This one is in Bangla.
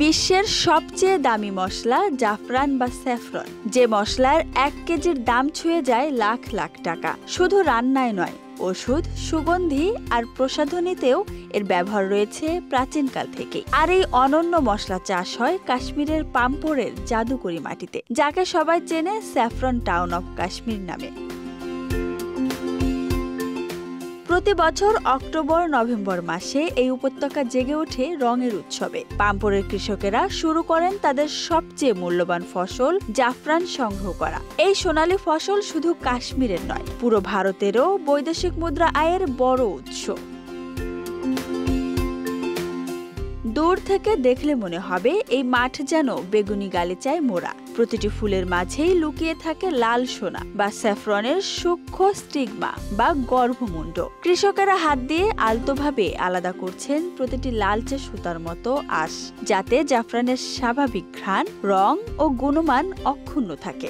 বিশ্বের সবচেয়ে দামি মশলা জাফরান বা স্যাফরন, যে মশলার 1 কেজির দাম ছুঁয়ে যায় লাখ লাখ টাকা। শুধু রান্নায় নয়, ওষুধ, সুগন্ধি আর প্রসাধনীতেও এর ব্যবহার রয়েছে প্রাচীনকাল থেকে। আর এই অনন্য মশলা চাষ হয় কাশ্মীরের পাম্পোরের জাদুকরি মাটিতে, যাকে সবাই চেনে স্যাফরন টাউন অফ কাশ্মীর নামে। প্রতি বছর অক্টোবর-নভেম্বর মাসে এই উপত্যকা জেগে ওঠে রঙের উৎসবে। পাম্পোরের কৃষকেরা শুরু করেন তাদের সবচেয়ে মূল্যবান ফসল জাফরান সংগ্রহ করা। এই সোনালী ফসল শুধু কাশ্মীরের নয়, পুরো ভারতেরও বৈদেশিক মুদ্রা আয়ের বড় উৎস। দূর থেকে দেখলে মনে হবে এই মাঠ যেন বেগুনি গালিচায় মোড়া। প্রতিটি ফুলের মাঝেই লুকিয়ে থাকে লাল সোনা বা স্যাফরনের সূক্ষ্ম স্টিগমা বা গর্ভমুণ্ড। কৃষকেরা হাত দিয়ে আলতোভাবে আলাদা করছেন প্রতিটি লালচে সুতার মতো আঁশ, যাতে জাফরানের স্বাভাবিক ঘ্রাণ, রং ও গুণমান অক্ষুণ্ণ থাকে।